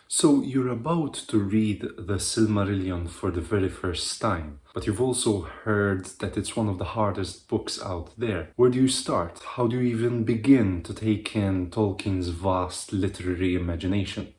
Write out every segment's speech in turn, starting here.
So you're about to read the Silmarillion for the very first time, but you've also heard that it's one of the hardest books out there. Where do you start? How do you even begin to take in Tolkien's vast literary imagination?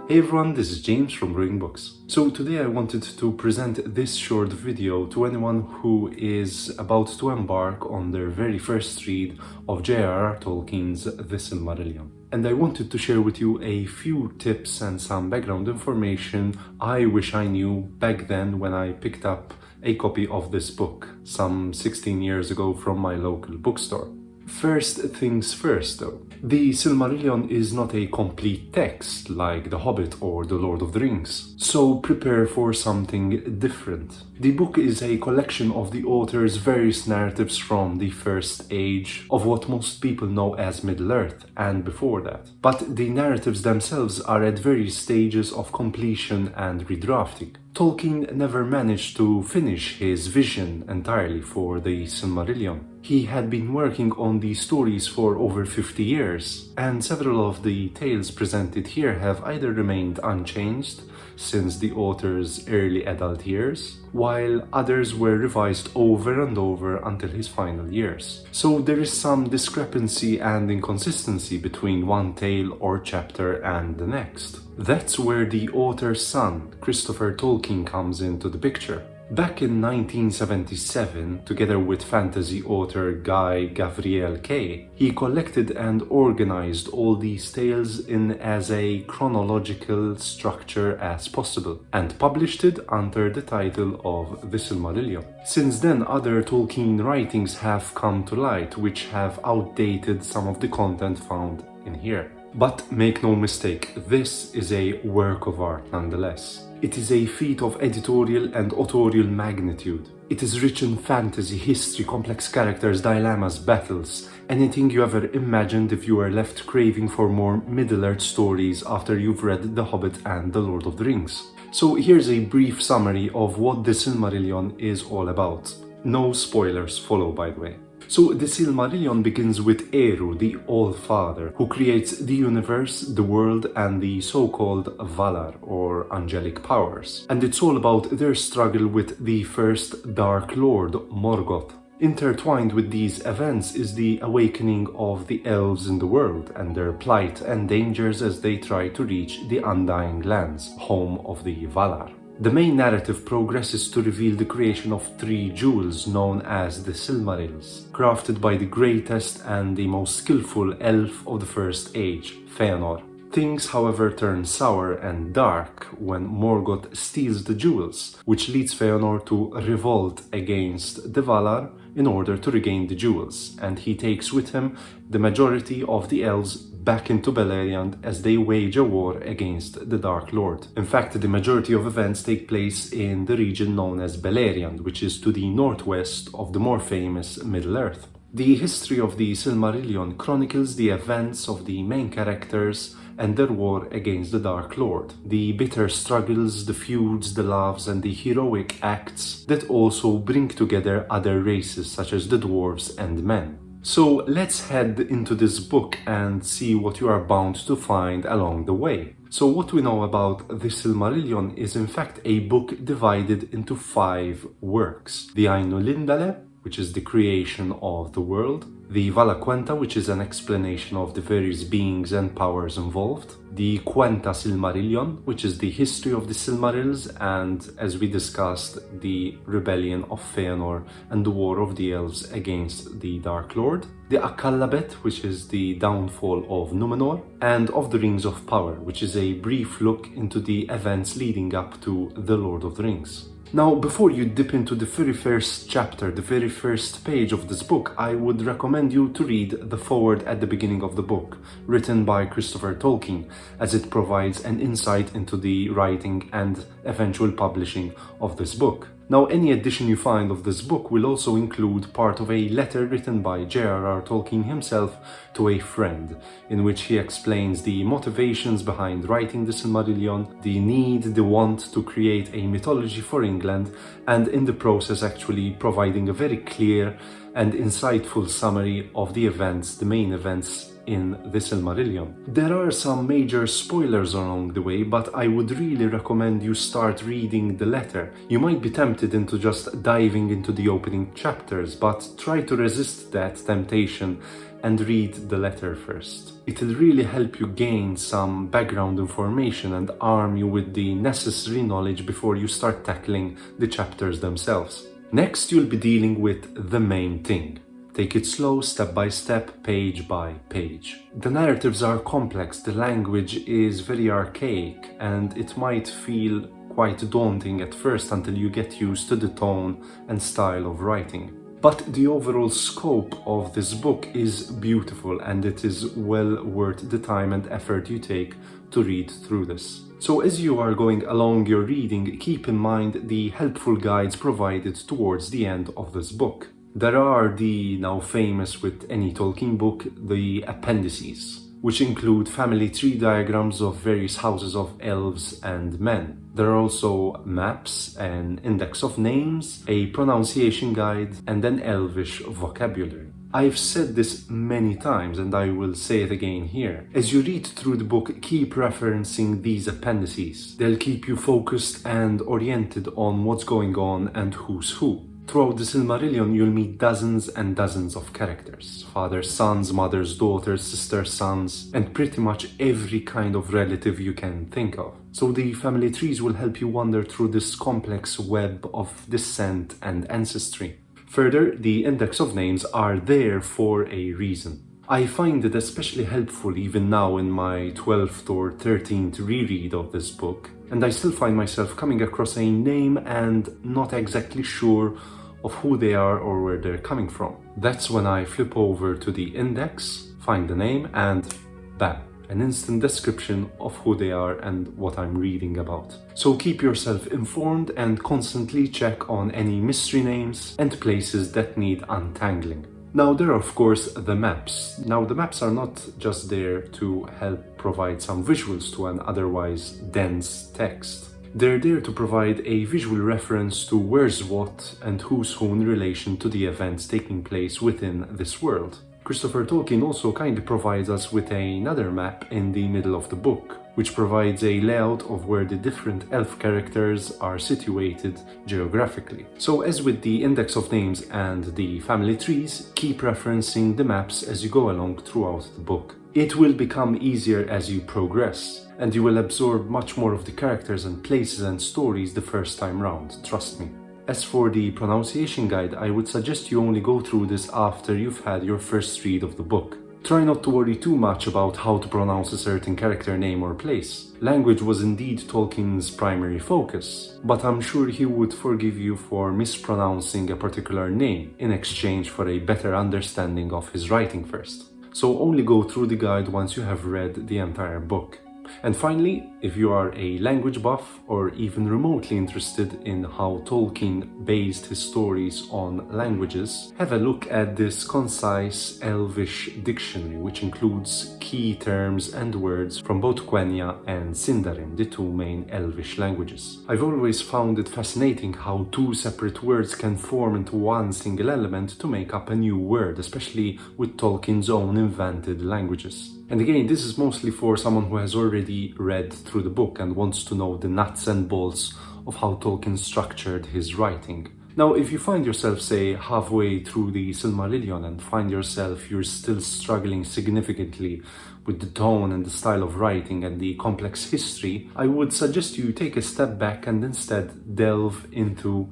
Hey everyone, this is James from Reading Books. So today I wanted to present this short video to anyone who is about to embark on their very first read of J.R.R. Tolkien's The Silmarillion. And I wanted to share with you a few tips and some background information I wish I knew back then when I picked up a copy of this book some 16 years ago from my local bookstore. First things first though, the Silmarillion is not a complete text like The Hobbit or The Lord of the Rings, so prepare for something different. The book is a collection of the author's various narratives from the First Age of what most people know as Middle-earth and before that. But the narratives themselves are at various stages of completion and redrafting. Tolkien never managed to finish his vision entirely for the Silmarillion. He had been working on these stories for over 50 years, and several of the tales presented here have either remained unchanged since the author's early adult years, while others were revised over and over until his final years. So there is some discrepancy and inconsistency between one tale or chapter and the next. That's where the author's son, Christopher Tolkien, comes into the picture. Back in 1977, together with fantasy author Guy Gavriel Kay, he collected and organized all these tales in as a chronological structure as possible, and published it under the title of The Silmarillion. Since then, other Tolkien writings have come to light, which have outdated some of the content found in here. But make no mistake, this is a work of art nonetheless. It is a feat of editorial and authorial magnitude. It is rich in fantasy, history, complex characters, dilemmas, battles, anything you ever imagined if you were left craving for more Middle-earth stories after you've read The Hobbit and The Lord of the Rings. So here's a brief summary of what The Silmarillion is all about. No spoilers follow, by the way. So the Silmarillion begins with Eru, the All-Father, who creates the universe, the world, and the so-called Valar, or angelic powers. And it's all about their struggle with the first Dark Lord, Morgoth. Intertwined with these events is the awakening of the elves in the world and their plight and dangers as they try to reach the Undying Lands, home of the Valar. The main narrative progresses to reveal the creation of three jewels known as the Silmarils, crafted by the greatest and the most skillful elf of the First Age, Fëanor. Things, however, turn sour and dark when Morgoth steals the jewels, which leads Fëanor to revolt against the Valar in order to regain the jewels, and he takes with him the majority of the elves back into Beleriand as they wage a war against the Dark Lord. In fact, the majority of events take place in the region known as Beleriand, which is to the northwest of the more famous Middle-earth. The history of the Silmarillion chronicles the events of the main characters and their war against the Dark Lord, the bitter struggles, the feuds, the loves, and the heroic acts that also bring together other races such as the dwarves and men. So let's head into this book and see what you are bound to find along the way. So what we know about the Silmarillion is in fact a book divided into 5 works. The Ainulindale, which is the creation of the world, the Valaquenta, which is an explanation of the various beings and powers involved, the Quenta Silmarillion, which is the history of the Silmarils and, as we discussed, the rebellion of Fëanor and the war of the elves against the Dark Lord, the Akallabeth, which is the downfall of Númenor, and of the Rings of Power, which is a brief look into the events leading up to The Lord of the Rings. Now, before you dip into the very first chapter, the very first page of this book, I would recommend you to read the foreword at the beginning of the book, written by Christopher Tolkien, as it provides an insight into the writing and eventual publishing of this book. Now, any edition you find of this book will also include part of a letter written by J.R.R. Tolkien himself to a friend, in which he explains the motivations behind writing the Silmarillion, the need, the want to create a mythology for England, and in the process actually providing a very clear and insightful summary of the events, the main events in the Silmarillion. There are some major spoilers along the way, but I would really recommend you start reading the letter. You might be tempted into just diving into the opening chapters, but try to resist that temptation and read the letter first. It'll really help you gain some background information and arm you with the necessary knowledge before you start tackling the chapters themselves. Next, you'll be dealing with the main thing. Take it slow, step by step, page by page. The narratives are complex, the language is very archaic, and it might feel quite daunting at first until you get used to the tone and style of writing. But the overall scope of this book is beautiful, and it is well worth the time and effort you take to read through this. So as you are going along your reading, keep in mind the helpful guides provided towards the end of this book. There are the now famous with any Tolkien book, the appendices, which include family tree diagrams of various houses of elves and men. There are also maps, an index of names, a pronunciation guide, and an elvish vocabulary. I've said this many times and I will say it again here. As you read through the book, keep referencing these appendices. They'll keep you focused and oriented on what's going on and who's who. Throughout the Silmarillion, you'll meet dozens and dozens of characters. Fathers, sons, mothers, daughters, sisters, sons, and pretty much every kind of relative you can think of. So the family trees will help you wander through this complex web of descent and ancestry. Further, the index of names are there for a reason. I find it especially helpful even now in my 12th or 13th reread of this book, and I still find myself coming across a name and not exactly sure of who they are or where they're coming from. That's when I flip over to the index, find the name, and bam, an instant description of who they are and what I'm reading about. So keep yourself informed and constantly check on any mystery names and places that need untangling. Now there are of course the maps. Now the maps are not just there to help provide some visuals to an otherwise dense text. They're there to provide a visual reference to where's what and who's who in relation to the events taking place within this world. Christopher Tolkien also kindly provides us with another map in the middle of the book, which provides a layout of where the different elf characters are situated geographically. So as with the index of names and the family trees, keep referencing the maps as you go along throughout the book. It will become easier as you progress, and you will absorb much more of the characters and places and stories the first time round, trust me. As for the pronunciation guide, I would suggest you only go through this after you've had your first read of the book. Try not to worry too much about how to pronounce a certain character name or place. Language was indeed Tolkien's primary focus, but I'm sure he would forgive you for mispronouncing a particular name in exchange for a better understanding of his writing first. So only go through the guide once you have read the entire book. And finally, if you are a language buff or even remotely interested in how Tolkien based his stories on languages, have a look at this concise Elvish dictionary, which includes key terms and words from both Quenya and Sindarin, the two main Elvish languages. I've always found it fascinating how two separate words can form into one single element to make up a new word, especially with Tolkien's own invented languages. And again, this is mostly for someone who has already read through the book and wants to know the nuts and bolts of how Tolkien structured his writing. Now, if you find yourself, say, halfway through the Silmarillion and find yourself you're still struggling significantly with the tone and the style of writing and the complex history, I would suggest you take a step back and instead delve into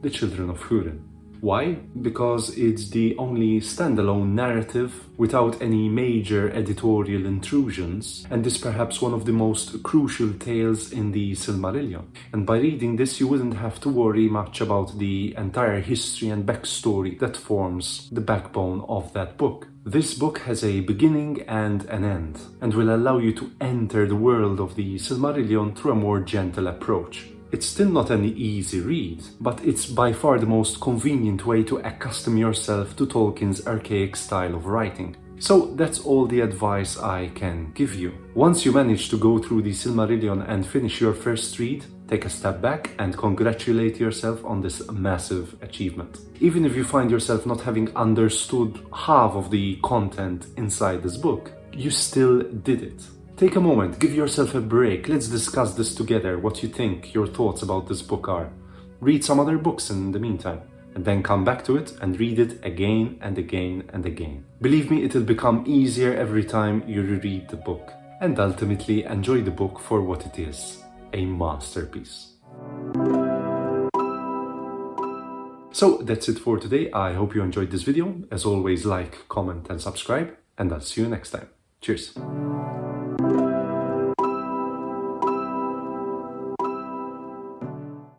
The Children of Húrin. Why? Because it's the only standalone narrative without any major editorial intrusions, and is perhaps one of the most crucial tales in the Silmarillion. And by reading this, you wouldn't have to worry much about the entire history and backstory that forms the backbone of that book. This book has a beginning and an end, and will allow you to enter the world of the Silmarillion through a more gentle approach. It's still not an easy read, but it's by far the most convenient way to accustom yourself to Tolkien's archaic style of writing. So that's all the advice I can give you. Once you manage to go through the Silmarillion and finish your first read, take a step back and congratulate yourself on this massive achievement. Even if you find yourself not having understood half of the content inside this book, you still did it. Take a moment, give yourself a break. Let's discuss this together, what you think, your thoughts about this book are. Read some other books in the meantime, and then come back to it and read it again and again and again. Believe me, it'll become easier every time you reread the book. And ultimately enjoy the book for what it is, a masterpiece. So that's it for today. I hope you enjoyed this video. As always, like, comment and subscribe, and I'll see you next time. Cheers.